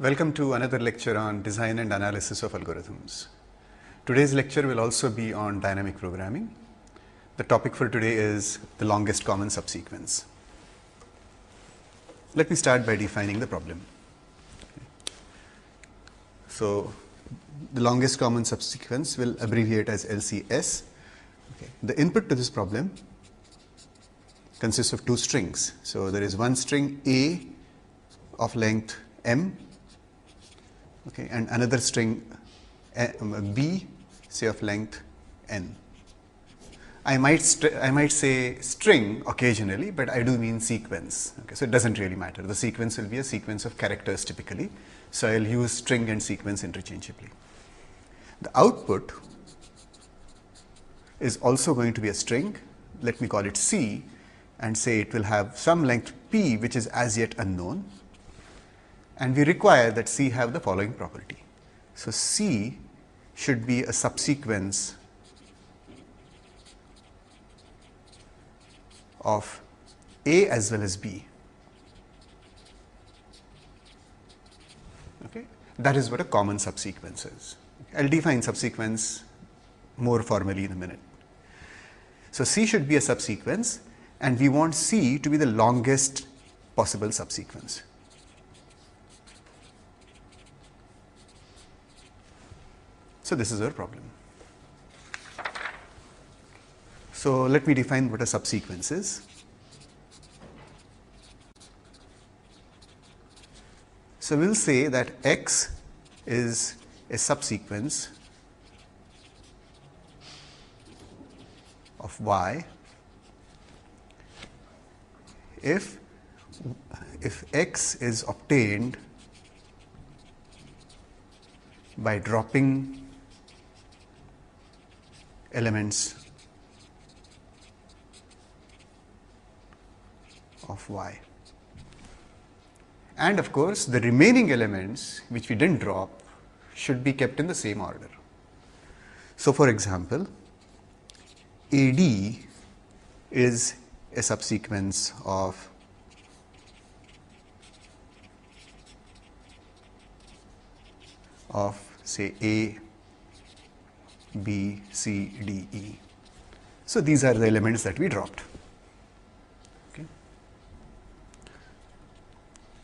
Welcome to another lecture on design and analysis of algorithms. Today's lecture will also be on dynamic programming. The topic for today is the longest common subsequence. Let me start by defining the problem. So, the longest common subsequence will abbreviate as LCS. The input to this problem consists of two strings. So, there is one string A of length m, and another string B, say of length n. I might say string occasionally, but I do mean sequence. So it doesn't really matter. The sequence will be a sequence of characters typically. So I'll use string and sequence interchangeably. The output is also going to be a string. Let me call it C and say it will have some length P, which is as yet unknown. And we require that C have the following property. So C should be a subsequence of A as well as B. That is what a common subsequence is. I'll define subsequence more formally in a minute. So C should be a subsequence, and we want C to be the longest possible subsequence. So this is our problem. So let me define what a subsequence is. So we'll say that X is a subsequence of Y if X is obtained by dropping elements of Y. And of course, the remaining elements which we didn't drop should be kept in the same order. So for example, AD is a subsequence of say A, B, C, D, E. So these are the elements that we dropped.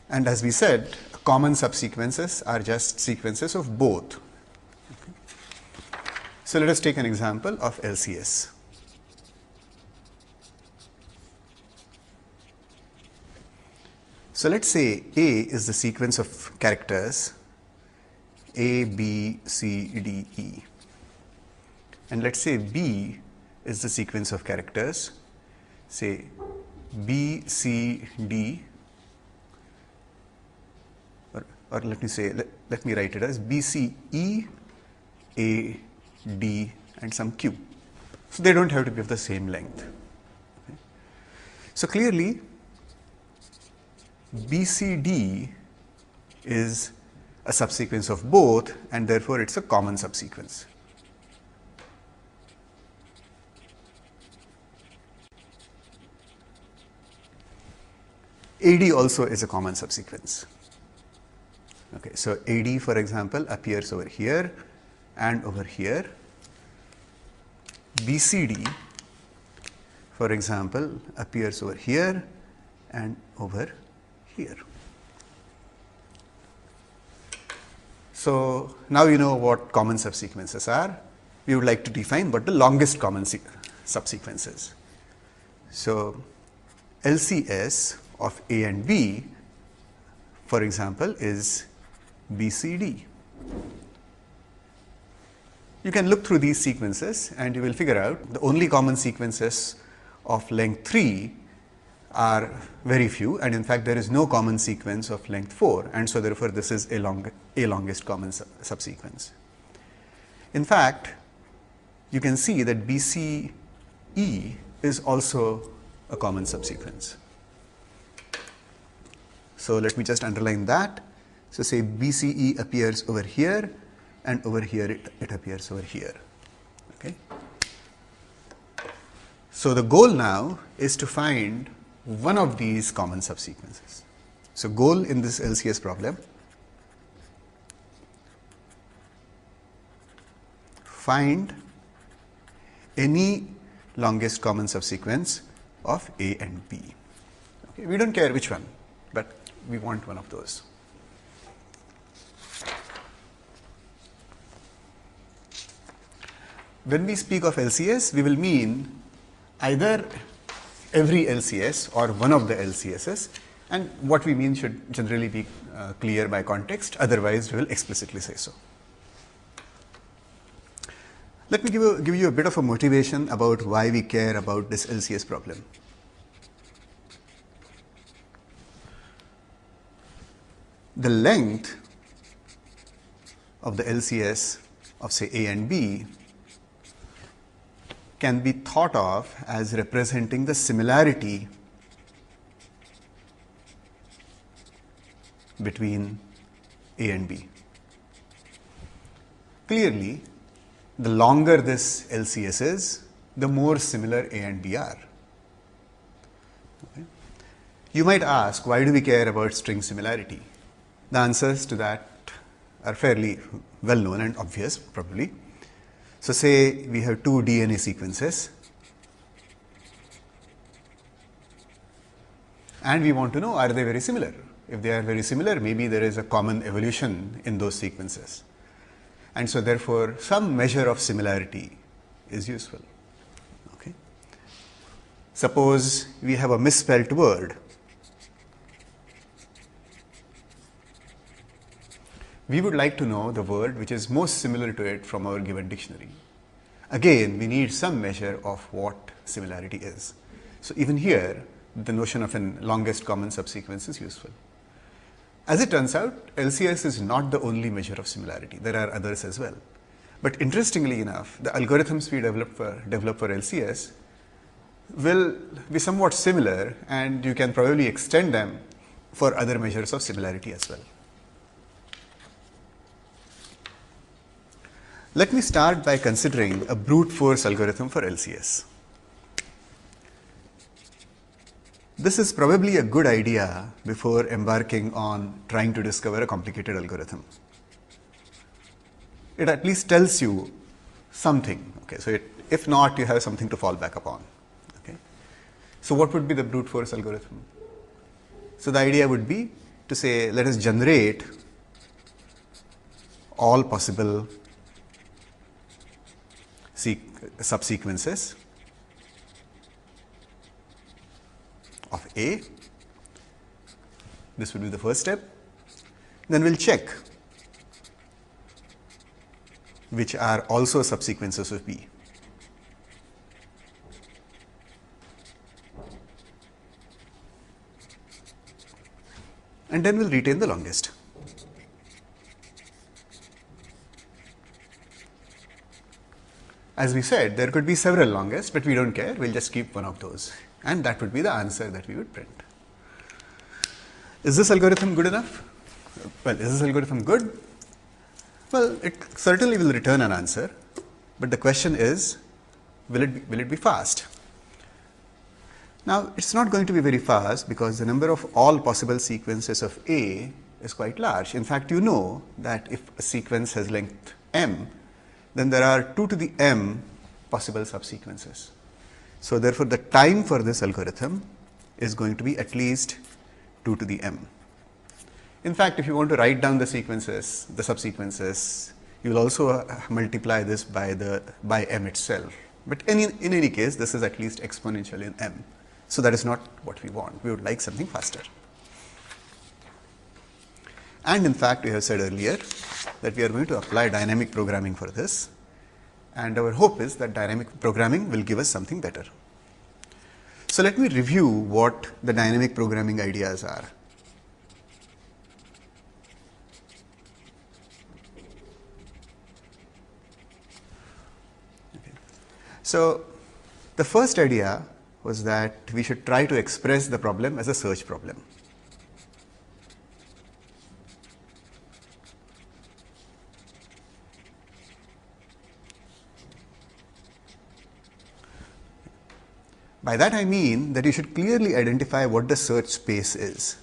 And as we said, common subsequences are just sequences of both. So let us take an example of LCS. So let's say A is the sequence of characters A, B, C, D, E. And let's say B is the sequence of characters, say B, C, D, or let me say, let me write it as B, C, E, A, D, and some Q. So they don't have to be of the same length. So clearly, BCD is a subsequence of both, and therefore it's a common subsequence. AD also is a common subsequence. So AD, for example, appears over here and over here. BCD, for example, appears over here and over here. So now you know what common subsequences are. We would like to define what the longest common subsequence is. So LCS of A and B, for example, is BCD. You can look through these sequences and you will figure out the only common sequences of length 3 are very few, and in fact there is no common sequence of length 4, and so therefore this is a longest common subsequence. In fact, you can see that BCE is also a common subsequence. So let me just underline that. So say BCE appears over here, and over here it appears over here. So the goal now is to find one of these common subsequences. So goal in this LCS problem find any longest common subsequence of A and B. Okay, we don't care which one, but we want one of those. When we speak of LCS, we will mean either every LCS or one of the LCSs, and what we mean should generally be clear by context, otherwise we will explicitly say so. Let me give you a bit of a motivation about why we care about this LCS problem. The length of the LCS of say A and B can be thought of as representing the similarity between A and B. Clearly, the longer this LCS is, the more similar A and B are. Okay. You might ask, why do we care about string similarity? The answers to that are fairly well known and obvious, probably. So, say we have two DNA sequences and we want to know, are they very similar? If they are very similar, maybe there is a common evolution in those sequences. And so, therefore, some measure of similarity is useful. Okay. Suppose we have a misspelled word. We would like to know the word which is most similar to it from our given dictionary. Again, we need some measure of what similarity is. So, even here, the notion of an longest common subsequence is useful. As it turns out, LCS is not the only measure of similarity. There are others as well. But interestingly enough, the algorithms we develop for LCS will be somewhat similar, and you can probably extend them for other measures of similarity as well. Let me start by considering a brute force algorithm for LCS. This is probably a good idea before embarking on trying to discover a complicated algorithm. It at least tells you something. Okay, so if not, you have something to fall back upon. Okay. So what would be the brute force algorithm? So the idea would be to say, let us generate all possible subsequences of A. This would be the first step. Then we'll check which are also subsequences of B. And then we'll retain the longest. As we said, there could be several longest, but we don't care. We'll just keep one of those. And that would be the answer that we would print. Is this algorithm good enough? Well, is this algorithm good? Well, it certainly will return an answer. But the question is, will it be fast? Now, it's not going to be very fast because the number of all possible sequences of A is quite large. In fact, you know that if a sequence has length m, then there are 2 to the m possible subsequences. So, therefore, the time for this algorithm is going to be at least 2 to the m. In fact, if you want to write down the sequences, the subsequences, you will also multiply this by m itself. But in any case, this is at least exponential in m. So, that is not what we want. We would like something faster. And in fact, we have said earlier that we are going to apply dynamic programming for this, and our hope is that dynamic programming will give us something better. So, let me review what the dynamic programming ideas are. Okay. So, the first idea was that we should try to express the problem as a search problem. By that I mean that you should clearly identify what the search space is.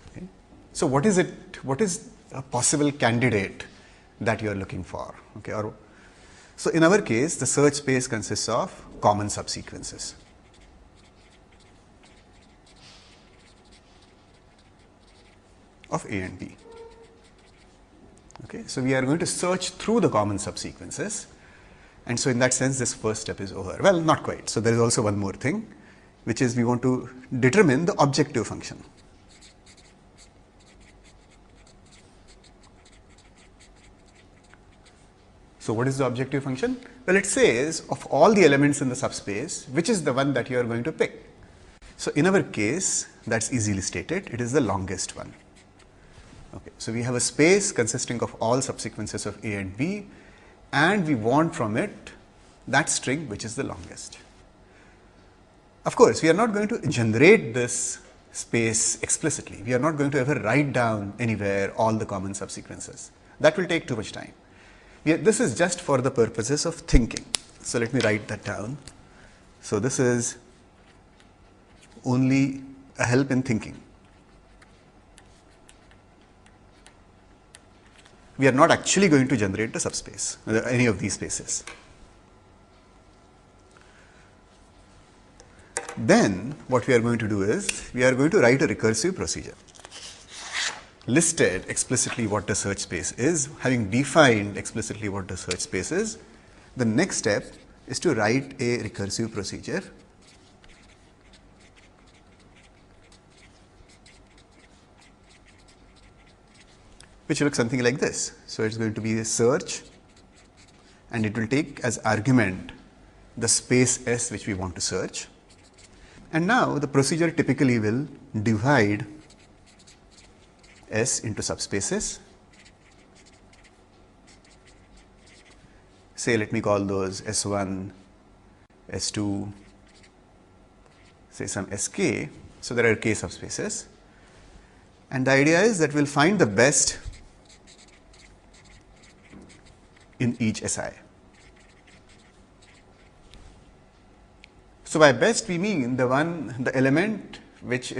Okay. So, what is it? What is a possible candidate that you are looking for. Okay, or so in our case, the search space consists of common subsequences. Of A and B. Okay, so we are going to search through the common subsequences, and so in that sense, this first step is over. Well, not quite. So there is also one more thing, which is we want to determine the objective function. So what is the objective function? Well, it says of all the elements in the subspace, which is the one that you are going to pick. So in our case, that's easily stated. It is the longest one. Okay, so we have a space consisting of all subsequences of A and B, and we want from it that string which is the longest. Of course, we are not going to generate this space explicitly. We are not going to ever write down anywhere all the common subsequences. That will take too much time. This is just for the purposes of thinking. So let me write that down. So this is only a help in thinking. We are not actually going to generate the subspace, any of these spaces. Then what we are going to do is, we are going to write a recursive procedure. Listed explicitly what the search space is, having defined explicitly what the search space is, the next step is to write a recursive procedure which looks something like this. So it's going to be a search, and it will take as argument the space S which we want to search. And now the procedure typically will divide S into subspaces. Say, let me call those S1, S2, say some Sk. So there are k subspaces. And the idea is that we'll find the best in each Si. So by best we mean the element which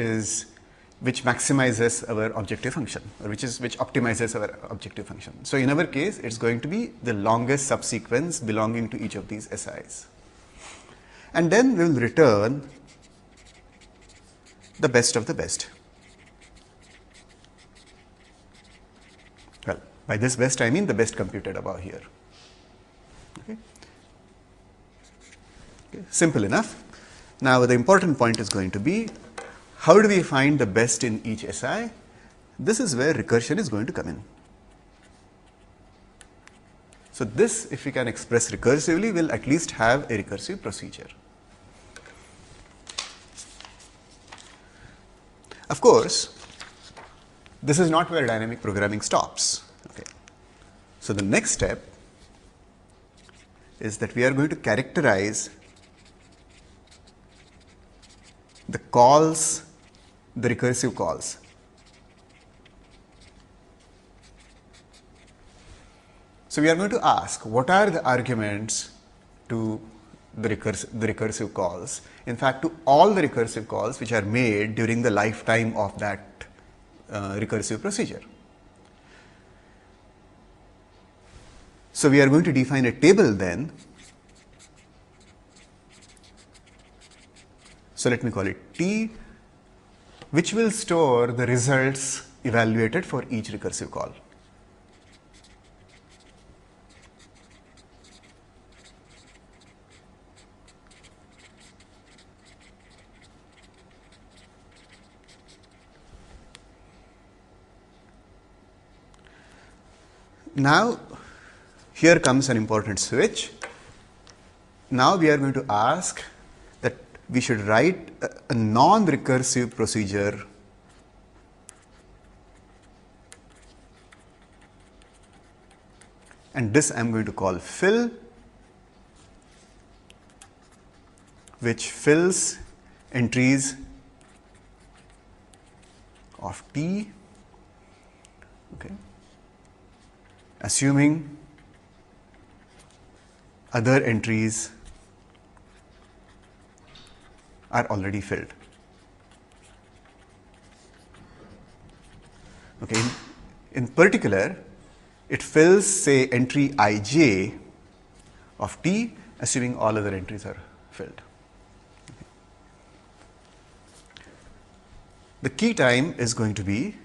maximizes our objective function, or which optimizes our objective function. So in our case, it's going to be the longest subsequence belonging to each of these Si's. And then we will return the best of the best. Well, by this best I mean the best computed above here. Okay. Okay. Simple enough. Now the important point is going to be, how do we find the best in each Si? This is where recursion is going to come in. So this, if we can express recursively, will at least have a recursive procedure. Of course, this is not where dynamic programming stops. Okay. So the next step is that we are going to characterize the calls, the recursive calls. So we are going to ask, what are the arguments to the recursive calls? In fact, to all the recursive calls which are made during the lifetime of that recursive procedure. So we are going to define a table then. So let me call it T, which will store the results evaluated for each recursive call. Now, here comes an important switch. Now we are going to ask that we should write a non-recursive procedure and this I am going to call fill, which fills entries of T, okay, assuming other entries are already filled. Okay. In particular, it fills, say, entry ij of t, assuming all other entries are filled. The key time is going to be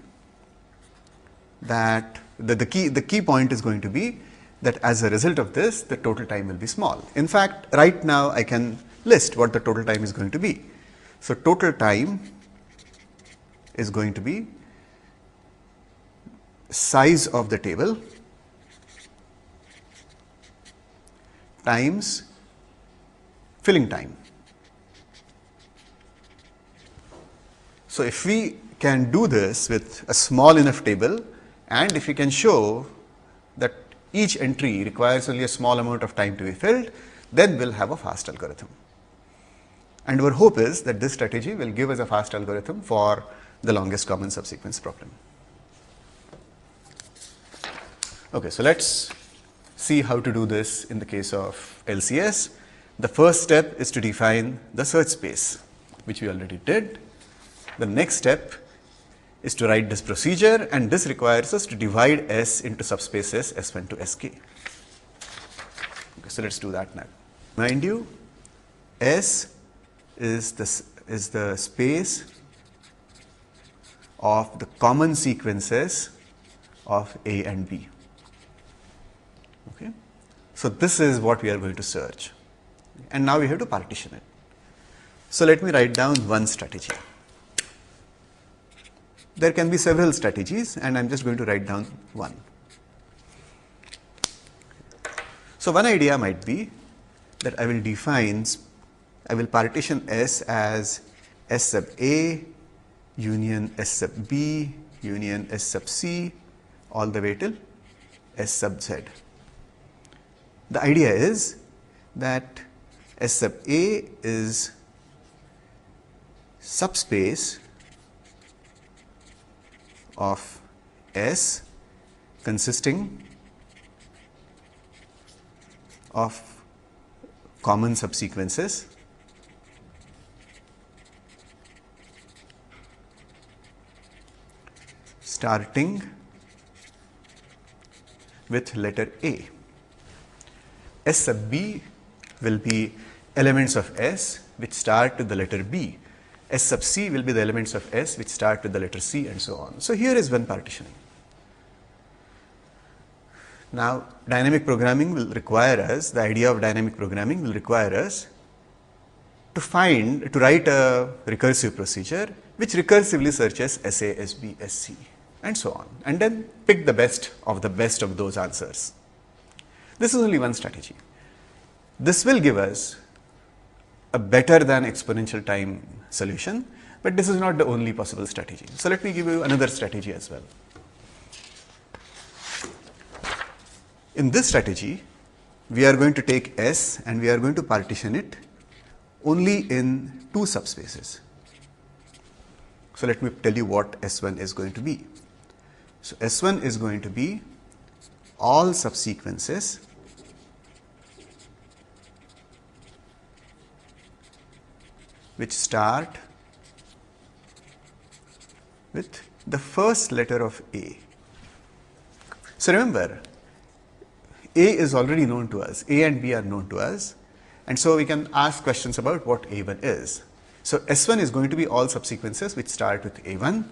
that the key point is going to be that as a result of this, the total time will be small. In fact, right now I can list what the total time is going to be. So total time is going to be size of the table times filling time. So if we can do this with a small enough table, and if we can show that each entry requires only a small amount of time to be filled, then we'll have a fast algorithm. And our hope is that this strategy will give us a fast algorithm for the longest common subsequence problem. Okay, so let's see how to do this in the case of LCS. The first step is to define the search space, which we already did. The next step is to write this procedure, and this requires us to divide S into subspaces S1 to Sk. Okay, so let's do that now. Mind you, S is the space of the common sequences of A and B. Okay, so this is what we are going to search, and now we have to partition it. So let me write down one strategy. There can be several strategies, and I'm just going to write down one. So one idea might be that I will partition S as S sub A union S sub B union S sub C all the way till S sub Z. The idea is that S sub A is subspace of S consisting of common subsequences starting with letter A. S sub B will be elements of S which start with the letter B. S sub C will be the elements of S which start with the letter C, and so on. So here is one partitioning. Now dynamic programming will require us, the idea of dynamic programming will require us to write a recursive procedure which recursively searches SA, SB, SC, and so on, and then pick the best of those answers. This is only one strategy. This will give us a better than exponential time solution, but this is not the only possible strategy. So let me give you another strategy as well. In this strategy, we are going to take S and we are going to partition it only in two subspaces. So let me tell you what S1 is going to be. So S1 is going to be all subsequences which start with the first letter of A. So remember, A is already known to us, A and B are known to us, and so we can ask questions about what A1 is. So S1 is going to be all subsequences which start with A1,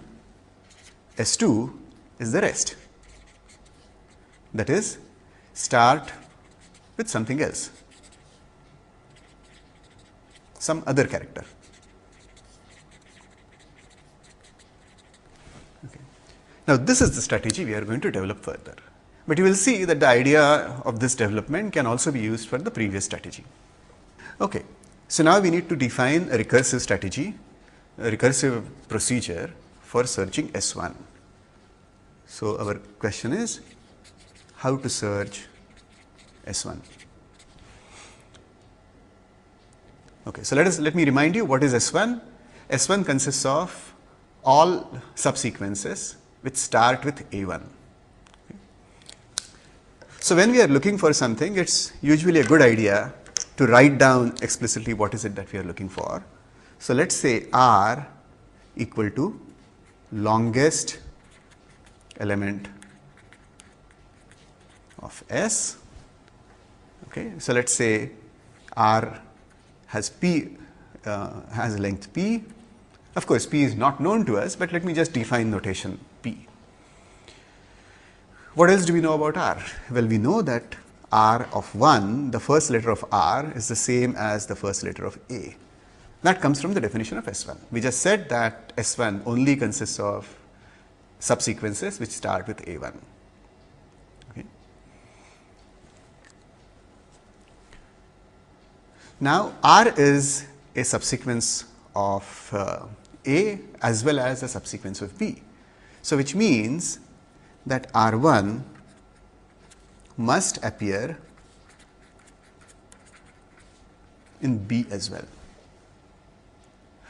S2 is the rest, that is, start with something else, some other character. Okay. Now this is the strategy we are going to develop further. But you will see that the idea of this development can also be used for the previous strategy. Okay, so now we need to define a recursive strategy, a recursive procedure for searching S1. So our question is how to search S1. Okay, so let me remind you what is S1. S1 consists of all subsequences which start with A1. So when we are looking for something, it's usually a good idea to write down explicitly what is it that we are looking for. So let's say R equal to longest element of S. Okay, so let's say R has P has a length P. Of course, P is not known to us, but let me just define notation P. What else do we know about R? Well, we know that R of 1, the first letter of R, is the same as the first letter of A. That comes from the definition of S1. We just said that S1 only consists of subsequences which start with A1. Okay. Now, R is a subsequence of A as well as a subsequence of B. So, which means that R1 must appear in B as well.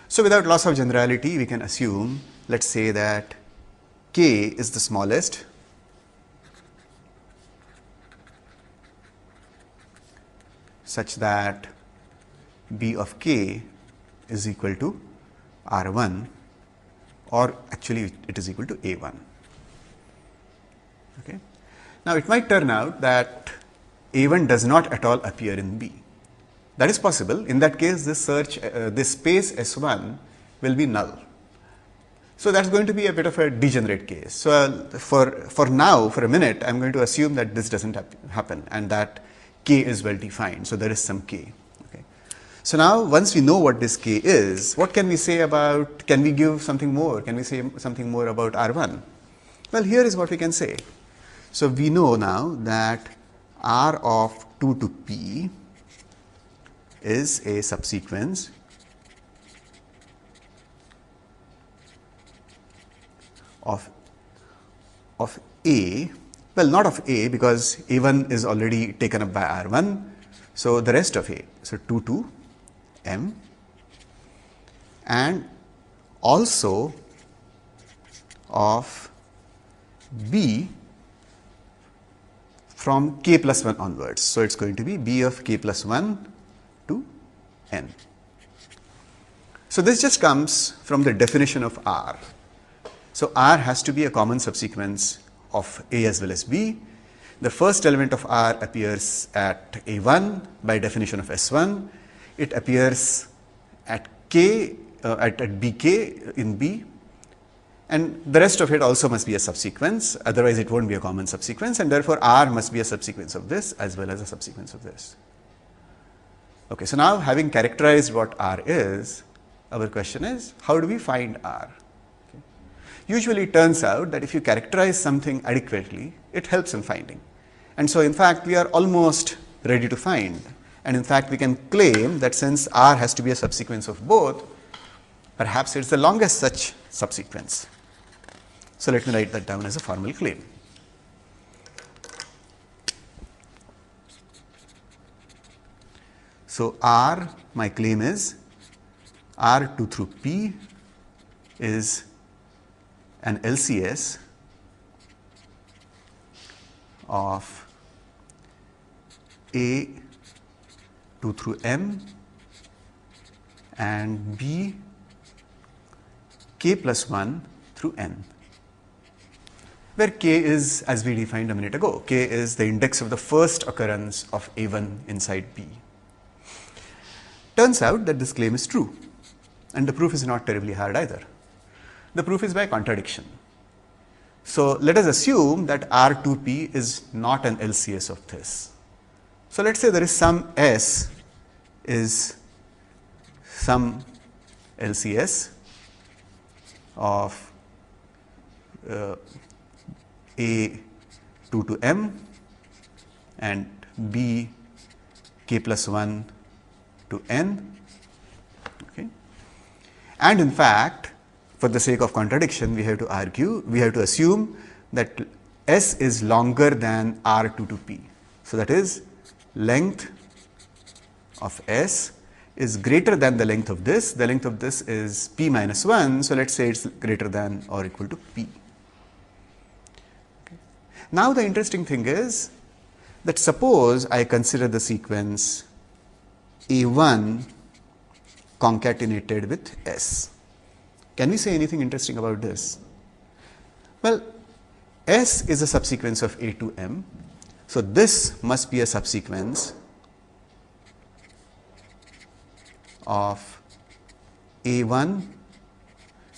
So, without loss of generality, we can assume, let us say that K is the smallest such that B of K is equal to R1, or actually it is equal to A1. Okay. Now, it might turn out that A1 does not at all appear in B. That is possible. In that case, this space S1 will be null. So, that is going to be a bit of a degenerate case. So, for now, for a minute, I am going to assume that this does not happen and that K is well defined. So, there is some K. Okay. So, now once we know what this K is, what can we say about, can we give something more? Can we say something more about R1? Well, here is what we can say. So, we know now that R of 2 to P is a subsequence of A, well, not of A, because A1 is already taken up by R1. So, the rest of A, so 2 to M, and also of B from K plus 1 onwards. So, it is going to be B of K plus 1 to N. So, this just comes from the definition of R. So, R has to be a common subsequence of A as well as B. The first element of R appears at A1 by definition of S1. It appears at K, at BK in B, and the rest of it also must be a subsequence, otherwise it won't be a common subsequence, and therefore R must be a subsequence of this as well as a subsequence of this. Okay, so now having characterized what R is, our question is, how do we find R? Okay. Usually it turns out that if you characterize something adequately, it helps in finding. And so in fact, we are almost ready to find. And in fact, we can claim that since R has to be a subsequence of both, perhaps it is the longest such subsequence. So let me write that down as a formal claim. So R, my claim is R2 through P is an LCS of A 2 through M and B K plus 1 through N, where K is, as we defined a minute ago, K is the index of the first occurrence of A1 inside B. Turns out that this claim is true, and the proof is not terribly hard either. The proof is by contradiction. So let us assume that R2P is not an LCS of this. So let's say there is some S is some LCS of A 2 to M and B K plus 1 to N. Okay. And in fact, for the sake of contradiction, we have to assume that S is longer than R2 to P. So that is, length of S is greater than the length of this. The length of this is P minus 1. So let us say it is greater than or equal to P. Okay. Now the interesting thing is that suppose I consider the sequence A1 concatenated with S. Can we say anything interesting about this? Well, S is a subsequence of A to M, So this must be a subsequence of A1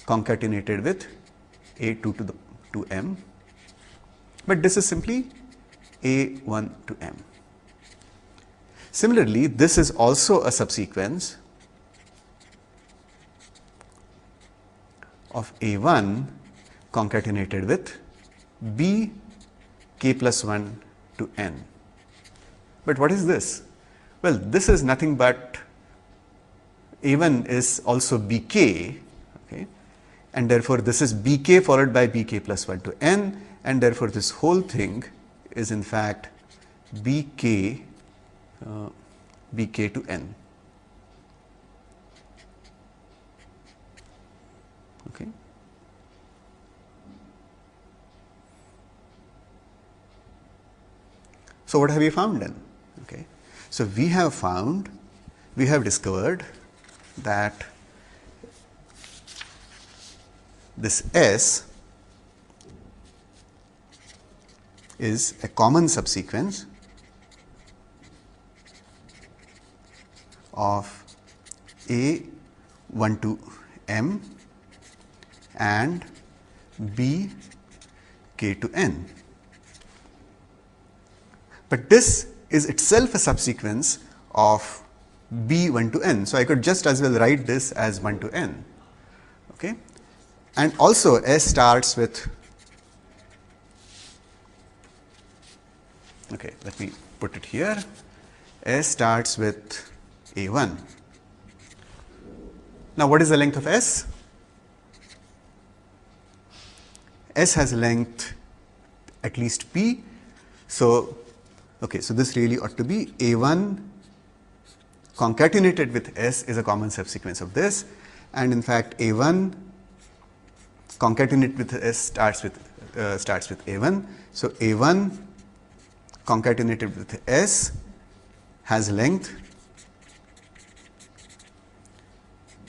concatenated with A2 to M, but this is simply A1 to M. Similarly, this is also a subsequence of A1 concatenated with B k plus 1 to N. But what is this? Well, this is nothing but A1 is also Bk, okay, and therefore this is Bk followed by Bk plus 1 to N, and therefore this whole thing is in fact Bk Bk to N. Okay. So what have we found then? Okay. So we have discovered that this S is a common subsequence of A1 to M and B k to N. But this is itself a subsequence of B1 to N. So I could just as well write this as 1 to N. Okay? And also S starts with, okay, let me put it here. S starts with A1. Now what is the length of S? S has length at least P. So, okay, so this really ought to be A1 concatenated with S is a common subsequence of this, and in fact A1 concatenated with S starts with A1. So A1 concatenated with S has length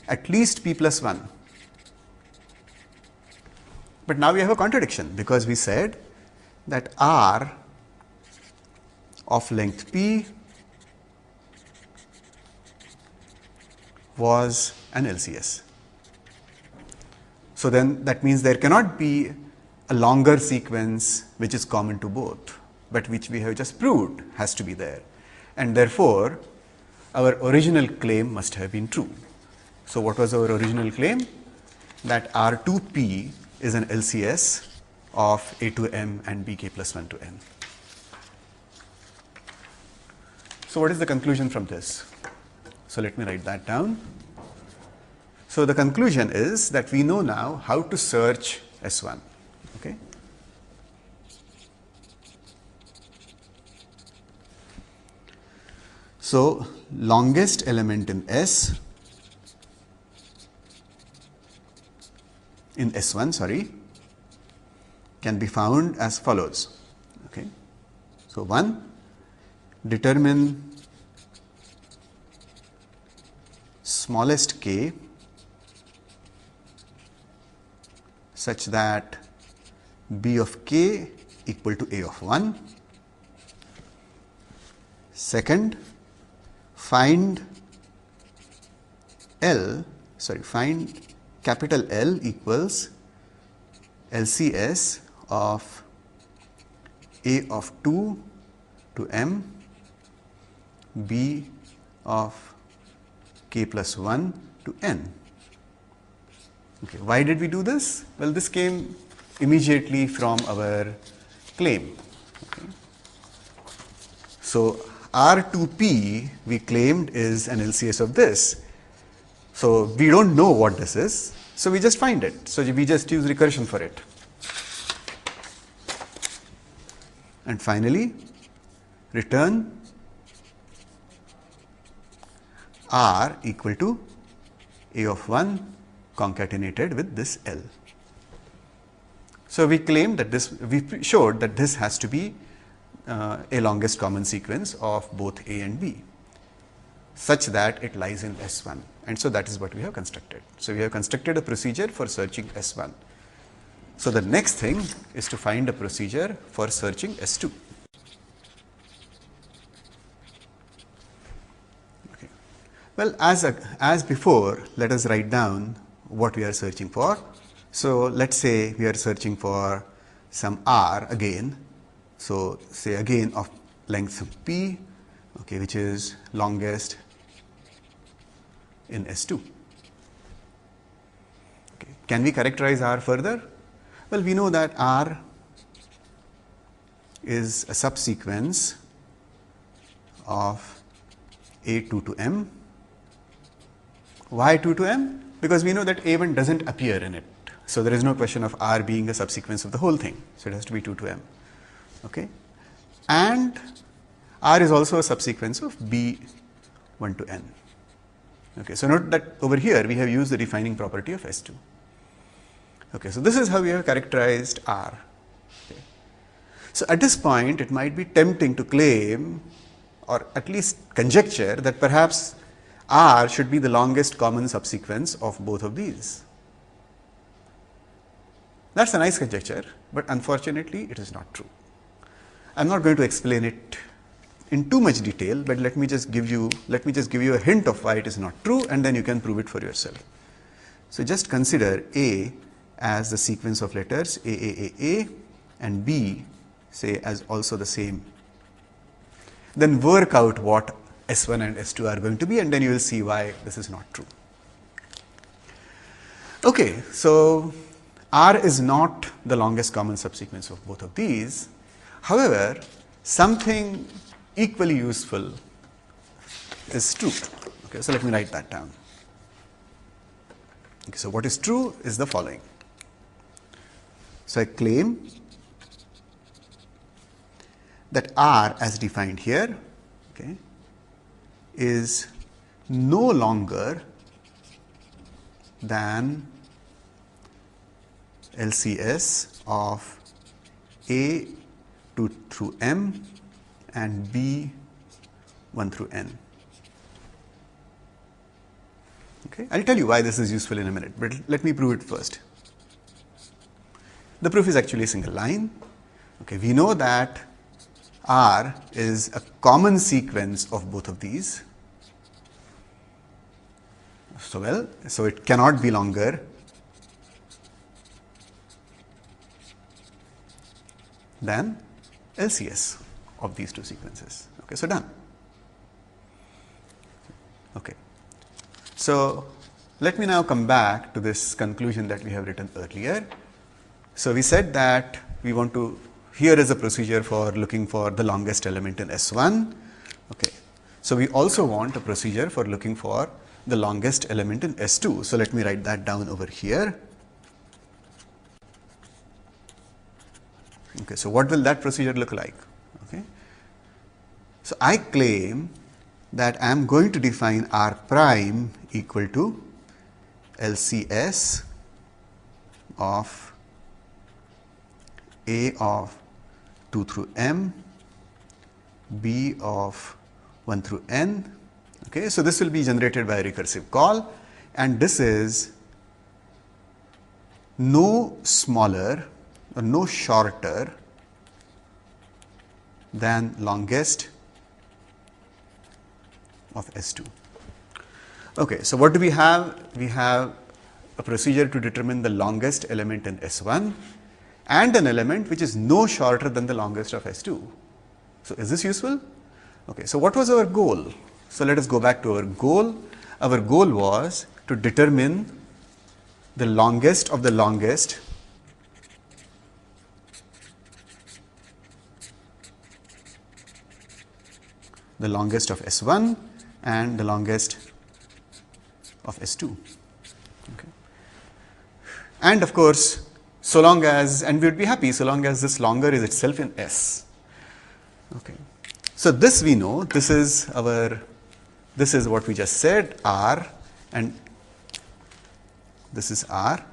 at least P plus 1. But now we have a contradiction, because we said that R of length P was an LCS. So then that means there cannot be a longer sequence which is common to both, but which we have just proved has to be there. And therefore, our original claim must have been true. So what was our original claim? That R2P is an LCS of A to M and Bk plus 1 to N. So what is the conclusion from this? So let me write that down. So the conclusion is that we know now how to search S1. Okay. So longest element in S, in S1, sorry, can be found as follows. Okay. So 1, determine smallest k such that B of k equal to A of 1. Second, find capital L equals LCS of A of 2 to M, B of k plus 1 to N. Okay. Why did we do this? Well, this came immediately from our claim. Okay. So R2P we claimed is an LCS of this. So we don't know what this is, so we just find it. So we just use recursion for it. And finally, return R equal to A of 1 concatenated with this L. So we claimed that this, we showed that this has to be a longest common sequence of both A and B, such that it lies in S1. And so that is what we have constructed. So we have constructed a procedure for searching S1. So the next thing is to find a procedure for searching S2. Well, as before, let us write down what we are searching for. So let's say we are searching for some r again. So say again of length p, okay, which is longest in S2. Okay. Can we characterize R further? Well, we know that R is a subsequence of A2 to M. Why 2 to M? Because we know that A1 doesn't appear in it. So there is no question of R being a subsequence of the whole thing. So it has to be 2 to M. Okay. And R is also a subsequence of B1 to N. Okay. So note that over here we have used the defining property of S2. Okay. So this is how we have characterized R. Okay. So at this point it might be tempting to claim, or at least conjecture, that perhaps R should be the longest common subsequence of both of these. That's a nice conjecture, but unfortunately it is not true. I am not going to explain it in too much detail, but let me just give you a hint of why it is not true, and then you can prove it for yourself. So just consider A as the sequence of letters A, and B say as also the same. Then work out what S1 and S2 are going to be, and then you will see why this is not true. Okay, so R is not the longest common subsequence of both of these. However, something equally useful is true. Okay, so let me write that down. Okay, so what is true is the following. So I claim that R as defined here, okay, is no longer than LCS of A through M and B 1 through N. Okay, I'll tell you why this is useful in a minute, but let me prove it first. The proof is actually a single line. Okay, we know that R is a common sequence of both of these. So it cannot be longer than LCS of these two sequences. Okay, so done. Okay. So let me now come back to this conclusion that we have written earlier. So we said that we want to, here is a procedure for looking for the longest element in S1. Okay. So we also want a procedure for looking for the longest element in S2. So let me write that down over here. Okay, so what will that procedure look like? Okay. So I claim that I am going to define R prime equal to LCS of A of 2 through M, B of 1 through N. Okay, so this will be generated by a recursive call, and this is no smaller or no shorter than longest of S2. Okay, so what do we have? We have a procedure to determine the longest element in S1 and an element which is no shorter than the longest of S2. So is this useful? Okay, so what was our goal? So let us go back to our goal. Our goal was to determine the longest of the longest of S1 and the longest of S2. Okay. And of course, so long as, and we would be happy so long as this longer is itself in S. Okay. So this we know, this is what we just said, R, and this is R.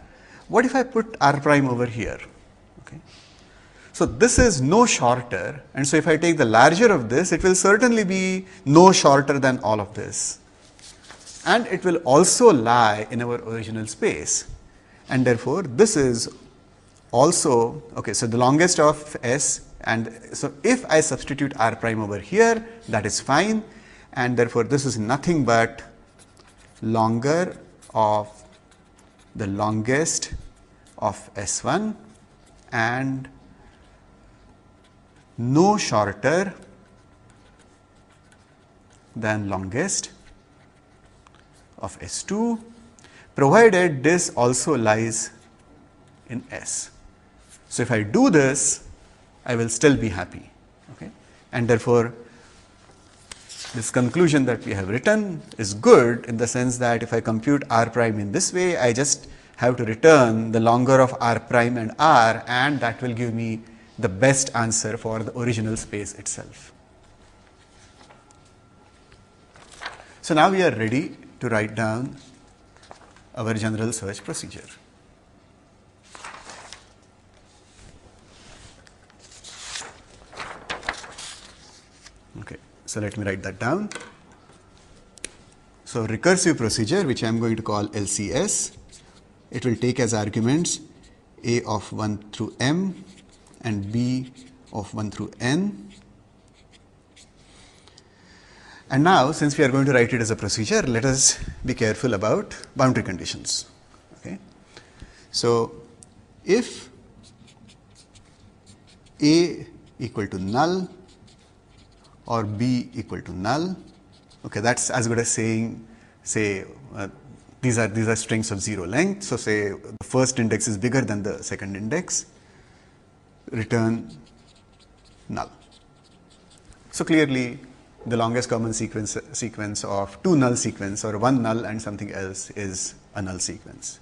What if I put R prime over here? Okay. So this is no shorter, and so if I take the larger of this, it will certainly be no shorter than all of this. And it will also lie in our original space. And therefore, this is also, okay, so the longest of S, and so if I substitute R prime over here, that is fine. And therefore, this is nothing but longer of the longest of S1 and no shorter than longest of S2, provided this also lies in S. So if I do this, I will still be happy. Okay? And therefore, this conclusion that we have written is good in the sense that if I compute R prime in this way, I just have to return the longer of R prime and R, and that will give me the best answer for the original space itself. So now we are ready to write down our general search procedure. Okay, so let me write that down. So recursive procedure, which I am going to call LCS, it will take as arguments A of 1 through M and B of 1 through N. And now, since we are going to write it as a procedure, let us be careful about boundary conditions. Okay? So, if A equal to null or B equal to null, okay, that's as good as saying, say, these are strings of 0 length. So, say the first index is bigger than the second index, return null. So, clearly, the longest common sequence of 2 null sequence or 1 null and something else is a null sequence.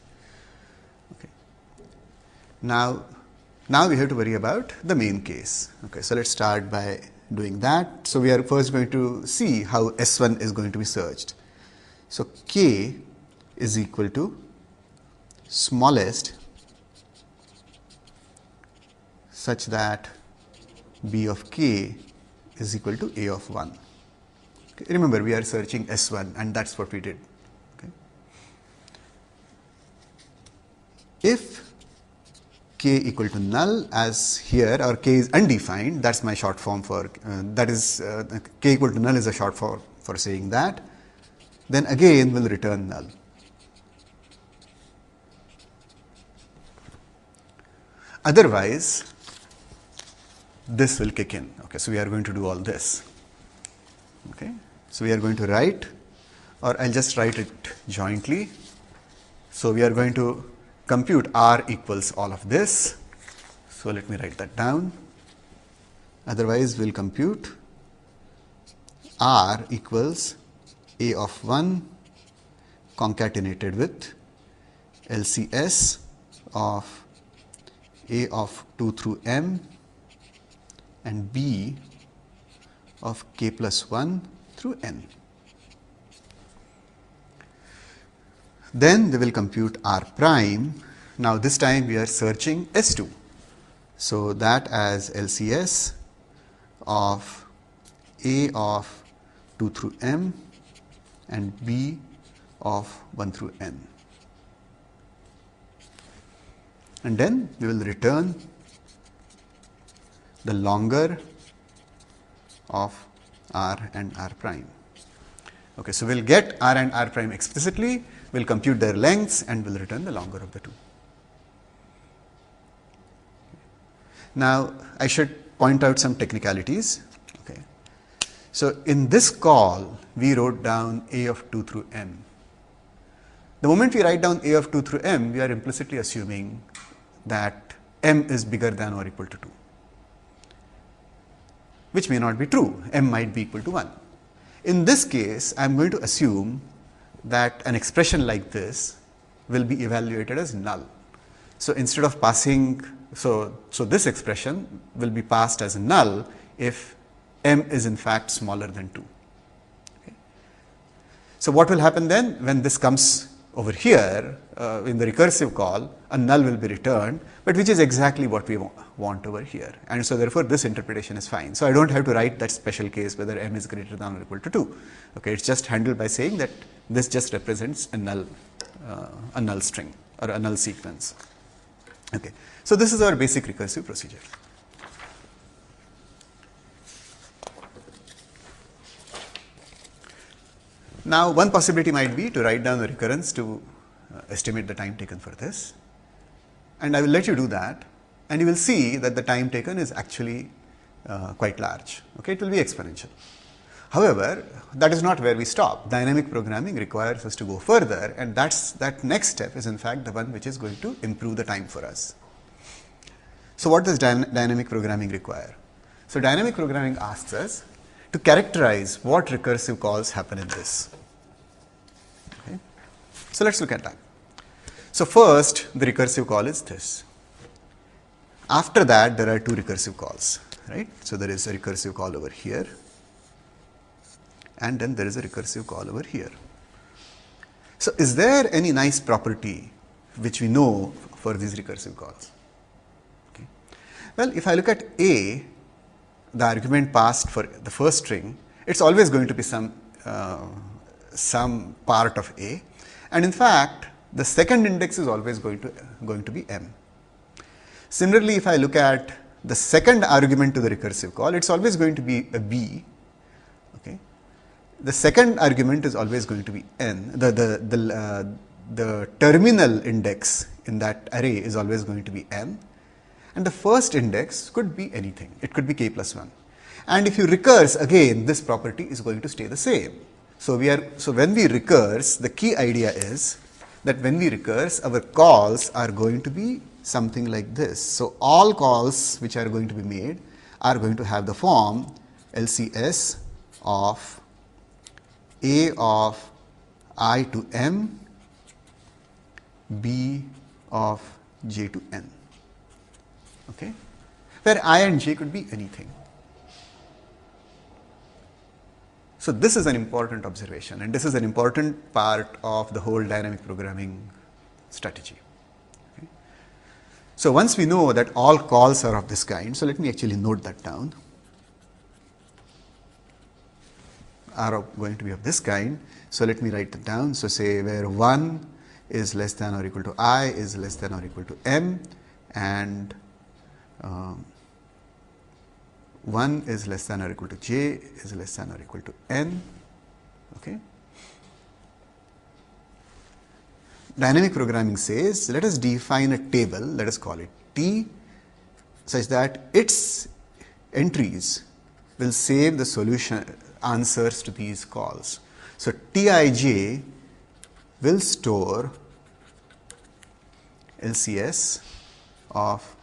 Okay. Now we have to worry about the main case. Okay, so let's start by doing that. So we are first going to see how S1 is going to be searched. So K is equal to smallest such that B of K is equal to A of 1. Okay. Remember, we are searching S1 and that's what we did. Okay. If K equal to null, as here, or K is undefined, that's my short form for, K equal to null is a short form for saying that, then again we'll return null. Otherwise, this will kick in. Okay, so we are going to do all this. Okay, so we are going to write, or I'll just write it jointly. So we are going to compute R equals all of this. So let me write that down. Otherwise, we'll compute R equals A of 1 concatenated with LCS of A of 2 through M and B of K plus 1 through N. Then they will compute R prime. Now this time we are searching S2. So that as LCS of A of 2 through M and B of 1 through N. And then we will return the longer of R and R prime. Okay, so we'll get R and R prime explicitly, we'll compute their lengths and we'll return the longer of the two. Now, I should point out some technicalities. Okay. So, in this call, we wrote down A of 2 through M. The moment we write down A of 2 through M, we are implicitly assuming that M is bigger than or equal to 2. Which may not be true, M might be equal to 1. In this case, I am going to assume that an expression like this will be evaluated as null. So instead of passing, so this expression will be passed as null if M is in fact smaller than 2. Okay. So what will happen then when this comes over here in the recursive call, a null will be returned, but which is exactly what we want over here. And so therefore this interpretation is fine. So I don't have to write that special case whether M is greater than or equal to 2. Okay, it's just handled by saying that this just represents a null string or a null sequence. Okay, so this is our basic recursive procedure. Now, one possibility might be to write down the recurrence to estimate the time taken for this. And I will let you do that. And you will see that the time taken is actually quite large. Okay, it will be exponential. However, that is not where we stop. Dynamic programming requires us to go further, and that next step is in fact the one which is going to improve the time for us. So what does dynamic programming require? So dynamic programming asks us to characterize what recursive calls happen in this. Okay. So let's look at that. So first, the recursive call is this. After that, there are two recursive calls, right? So there is a recursive call over here, and then there is a recursive call over here. So is there any nice property which we know for these recursive calls? Okay. Well, if I look at A, the argument passed for the first string, it's always going to be some part of A, and in fact, the second index is always going to be M. Similarly, if I look at the second argument to the recursive call, it's always going to be a B. Okay. The second argument is always going to be N. The terminal index in that array is always going to be M. And the first index could be anything. It could be k plus 1. And if you recurse, again, this property is going to stay the same. So when we recurse, the key idea is that when we recurse, our calls are going to be something like this. So all calls which are going to be made are going to have the form LCS of A of I to M, B of J to N. Okay, where I and J could be anything. So this is an important observation, and this is an important part of the whole dynamic programming strategy. Okay. So once we know that all calls are of this kind, so let me actually note that down, are going to be of this kind. So let me write it down. So say where 1 is less than or equal to I is less than or equal to M, and 1 is less than or equal to J is less than or equal to N. Okay. Dynamic programming says, let us define a table, let us call it T, such that its entries will save the solution answers to these calls. So Tij will store LCS of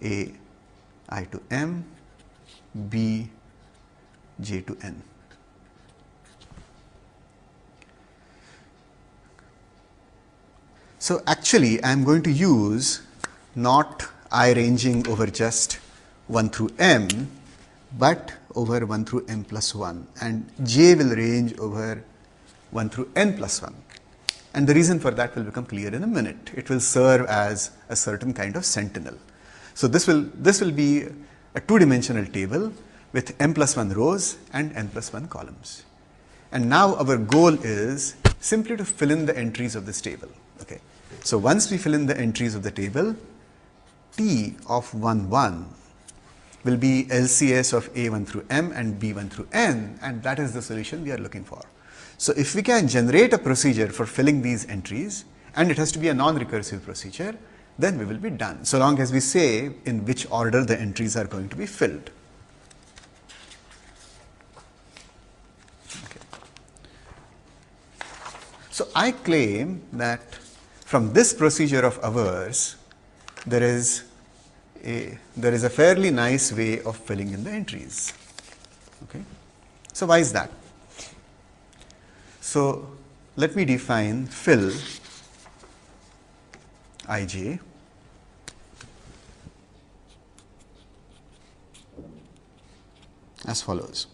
A I to M, B J to N. So actually I am going to use not I ranging over just 1 through M, but over 1 through M plus 1, and J will range over 1 through N plus 1. And the reason for that will become clear in a minute. It will serve as a certain kind of sentinel. So this will be a two-dimensional table with M plus 1 rows and N plus 1 columns. And now our goal is simply to fill in the entries of this table. Okay. So once we fill in the entries of the table, T of 1, 1 will be LCS of A1 through M and B1 through N, and that is the solution we are looking for. So if we can generate a procedure for filling these entries, and it has to be a non-recursive procedure, then we will be done, so long as we say in which order the entries are going to be filled. Okay. So I claim that from this procedure of ours, there is a fairly nice way of filling in the entries. Okay. So why is that? So let me define fill Ij as follows.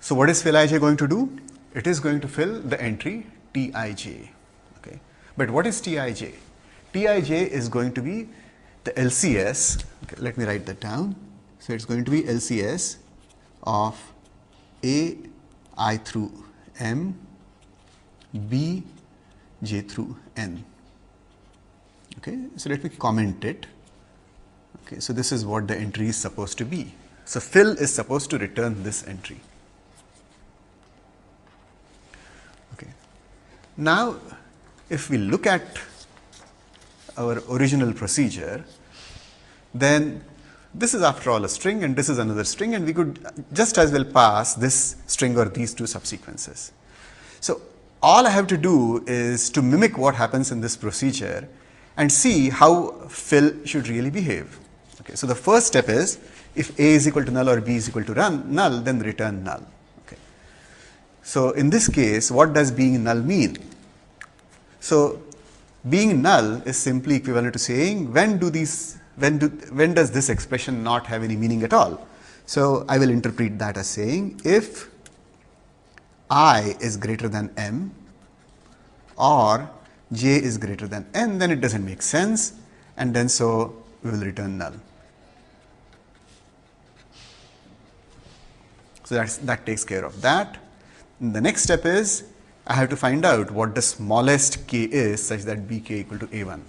So what is fill Ij going to do? It is going to fill the entry Tij. Okay. But what is Tij? Tij is going to be the LCS. Okay, let me write that down. So it's going to be LCS of A I through M, B J through N. Okay, so let me comment it. Okay, so this is what the entry is supposed to be. So fill is supposed to return this entry. Now, if we look at our original procedure, then this is after all a string and this is another string, and we could just as well pass this string or these two subsequences. So all I have to do is to mimic what happens in this procedure and see how fill should really behave. Okay, so the first step is, if A is equal to null or B is equal to null, then return null. Okay. So in this case, what does being null mean? So being null is simply equivalent to saying when does this expression not have any meaning at all? So I will interpret that as saying if I is greater than m or j is greater than n, then it doesn't make sense, and then so we will return null. So that takes care of that. And the next step is I have to find out what the smallest k is such that bk equal to a1.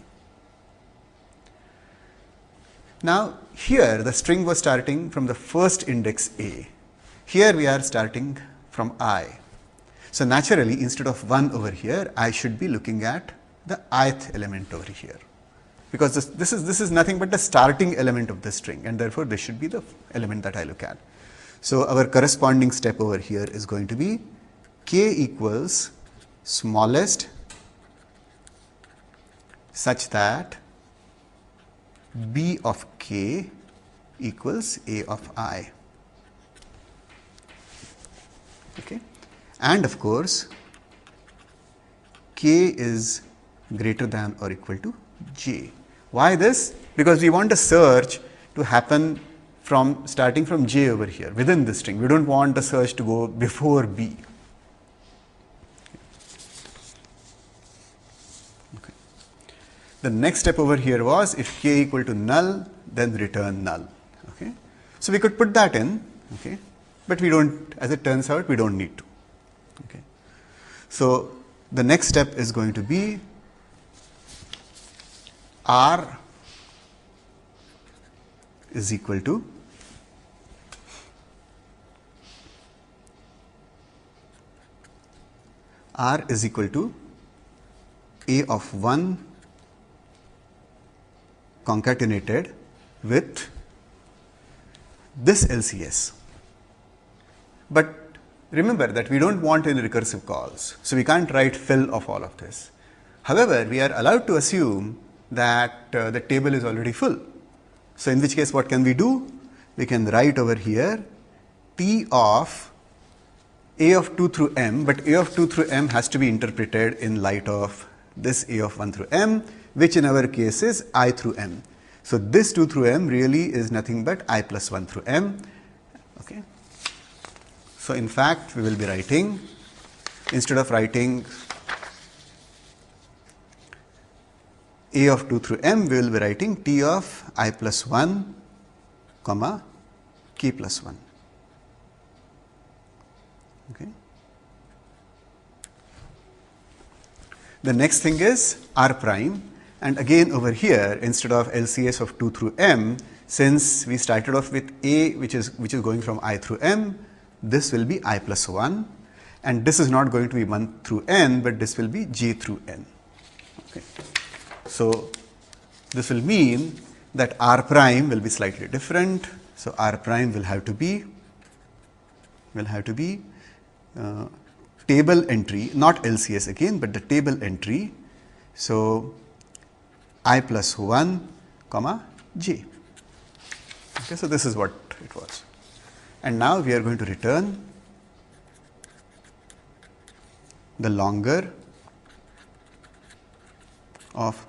Now here the string was starting from the first index a. Here we are starting from I. So naturally, instead of 1 over here, I should be looking at the ith element over here, because this is nothing but the starting element of the string, and therefore this should be the element that I look at. So our corresponding step over here is going to be k equals smallest such that b of k equals a of I. Okay. And of course, k is greater than or equal to j. Why this? Because we want a search to happen from starting from j over here within the string. We don't want the search to go before b. Okay. The next step over here was if k equal to null, then return null. Okay. So we could put that in, okay, but we don't, as it turns out, we don't need to. Okay. So the next step is going to be r is equal to a of 1 concatenated with this LCS. But remember that we don't want any recursive calls, so we can't write fill of all of this. However, we are allowed to assume that the table is already full. So in which case, what can we do? We can write over here T of a of 2 through m, but a of 2 through m has to be interpreted in light of this a of 1 through m, which in our case is I through m. So this 2 through m really is nothing but I plus 1 through m. Okay. So in fact, we will be writing, instead of writing a of 2 through m, we will be writing T of I plus 1, comma, k plus 1. Okay. The next thing is r prime, and again over here, instead of LCS of 2 through m, since we started off with a which is going from I through m, this will be I plus 1, and this is not going to be 1 through n, but this will be j through n. Okay. So this will mean that r prime will be slightly different. So r prime will have to be table entry, not LCS again, but the table entry. So I plus 1, comma, j. Okay, so this is what it was. And now we are going to return the longer of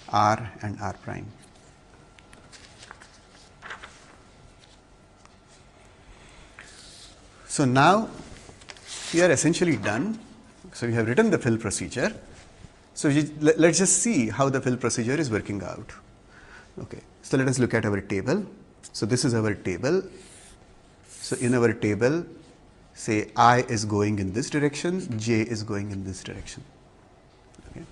r and r prime. So now we are essentially done. So we have written the fill procedure. So let's just see how the fill procedure is working out. Okay. So let us look at our table. So this is our table. So in our table, say I is going in this direction, j is going in this direction. Okay.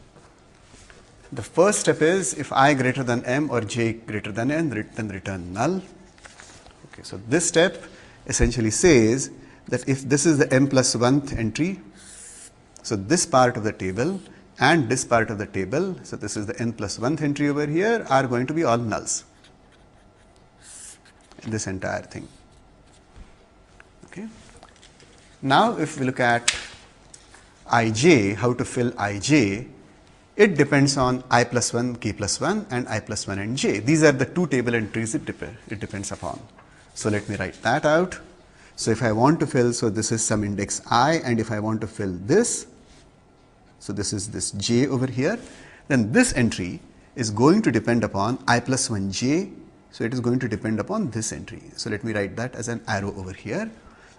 The first step is if I greater than m or j greater than n, then return null. Okay. So this step essentially says that if this is the m plus 1th entry, So this part of the table and this part of the table, so this is the n plus 1th entry over here, are going to be all nulls. This entire thing. Okay. Now, if we look at ij, how to fill ij, it depends on I plus 1, k plus 1 and I plus 1 and j. These are the two table entries it depends upon. So let me write that out. So if I want to fill, so this is some index I, and if I want to fill this, so this is this j over here, then this entry is going to depend upon I plus 1 j. So it is going to depend upon this entry. So let me write that as an arrow over here.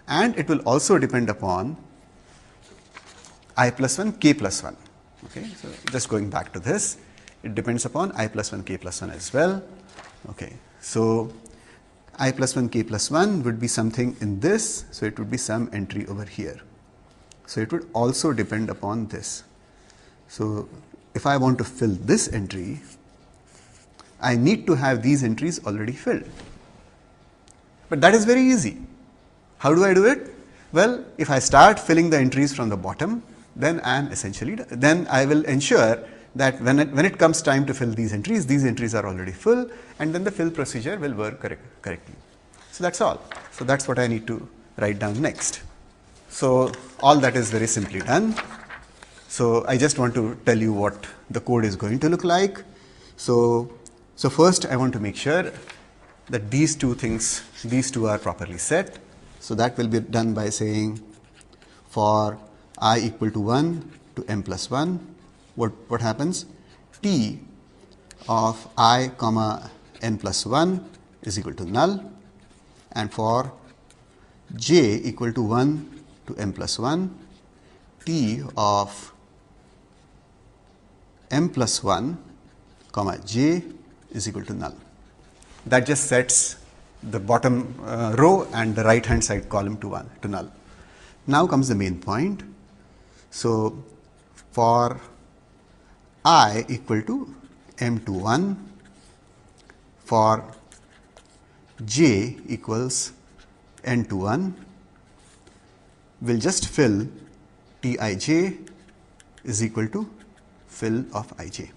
And it will also depend upon I plus 1, k plus 1. Okay, so just going back to this, it depends upon I plus 1, k plus 1 as well. Okay, so I plus 1, k plus 1 would be something in this, so it would be some entry over here. So it would also depend upon this. So if I want to fill this entry, I need to have these entries already filled. But that is very easy. How do I do it? Well, if I start filling the entries from the bottom, then I will ensure that when it comes time to fill these entries are already full, and then the fill procedure will work correctly. So that's all. So that's what I need to write down next. So all that is very simply done. So I just want to tell you what the code is going to look like. So first I want to make sure that these two are properly set. So that will be done by saying for I equal to 1 to m plus 1, what happens? T of I comma n plus 1 is equal to null, and for j equal to 1 to m plus 1, T of m plus 1 comma j is equal to null. That just sets the bottom row and the right hand side column to null. Now comes the main point. So for I equal to m to 1, for j equals n to 1, we'll just fill Tij is equal to fill of ij.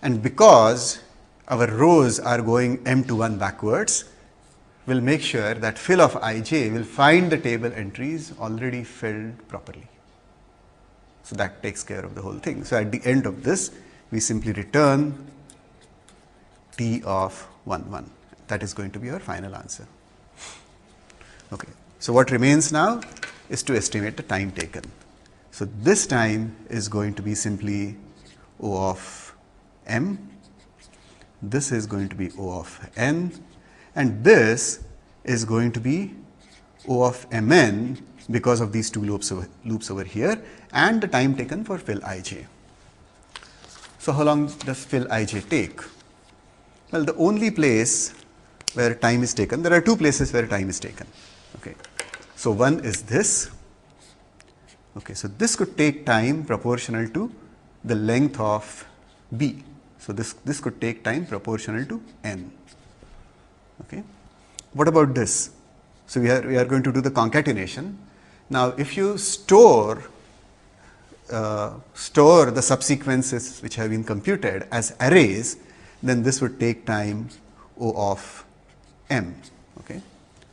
And because our rows are going m to 1 backwards, we'll make sure that fill of ij will find the table entries already filled properly. So that takes care of the whole thing. So at the end of this, we simply return T of 1, 1. That is going to be our final answer. Okay. So what remains now is to estimate the time taken. So this time is going to be simply O of m. This is going to be O of n. And this is going to be O of mn because of these two loops over here, and the time taken for fill ij. So how long does fill ij take? Well, the only place where time is taken, there are two places where time is taken. Okay. So one is this. Okay, so this could take time proportional to the length of b. So this could take time proportional to n. Okay. What about this? So we are going to do the concatenation. Now, if you store the subsequences which have been computed as arrays, then this would take time O of m. Okay,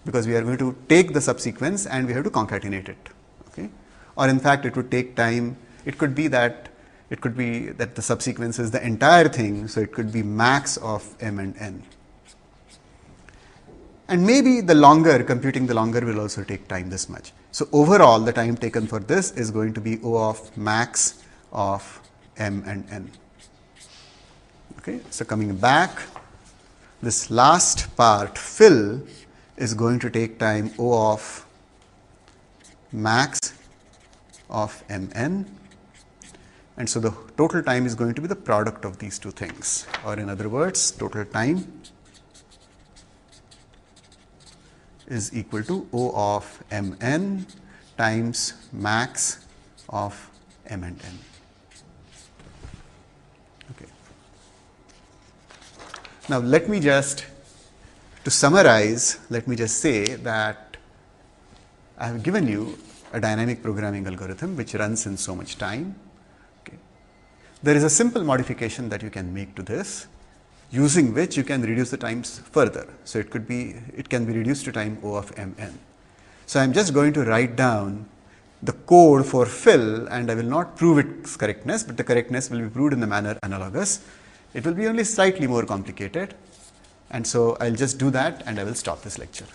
because we are going to take the subsequence and we have to concatenate it. Okay, or in fact, it would take time. It could be that the subsequence is the entire thing, so it could be max of m and n. And maybe computing the longer will also take time this much. So overall, the time taken for this is going to be O of max of m and n. Okay, so coming back, this last part, fill, is going to take time O of max of mn. And so the total time is going to be the product of these two things, or in other words, total time is equal to O of mn times max of m and n. Okay. Now to summarize, let me just say that I have given you a dynamic programming algorithm which runs in so much time. Okay. There is a simple modification that you can make to this, using which you can reduce the times further. So it can be reduced to time O of mn. So I am just going to write down the code for fill, and I will not prove its correctness, but the correctness will be proved in the manner analogous. It will be only slightly more complicated, and so I'll just do that and I will stop this lecture.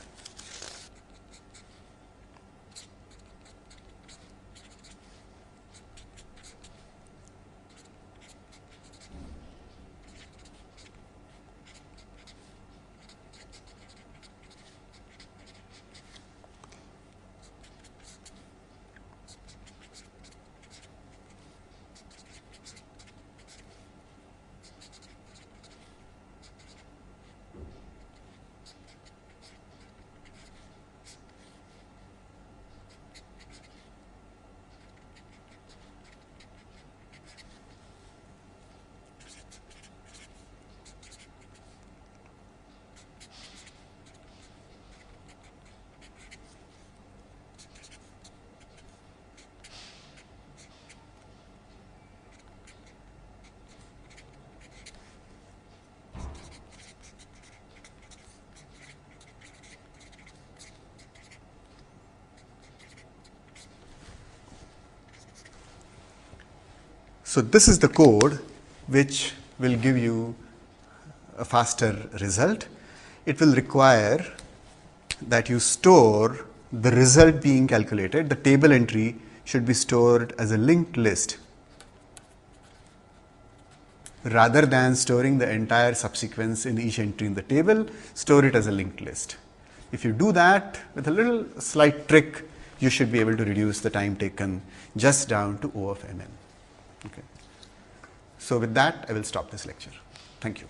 So this is the code which will give you a faster result. It will require that you store the result being calculated. The table entry should be stored as a linked list rather than storing the entire subsequence in each entry in the table. Store it as a linked list. If you do that with a little slight trick, you should be able to reduce the time taken just down to O of mn. Okay. So with that, I will stop this lecture. Thank you.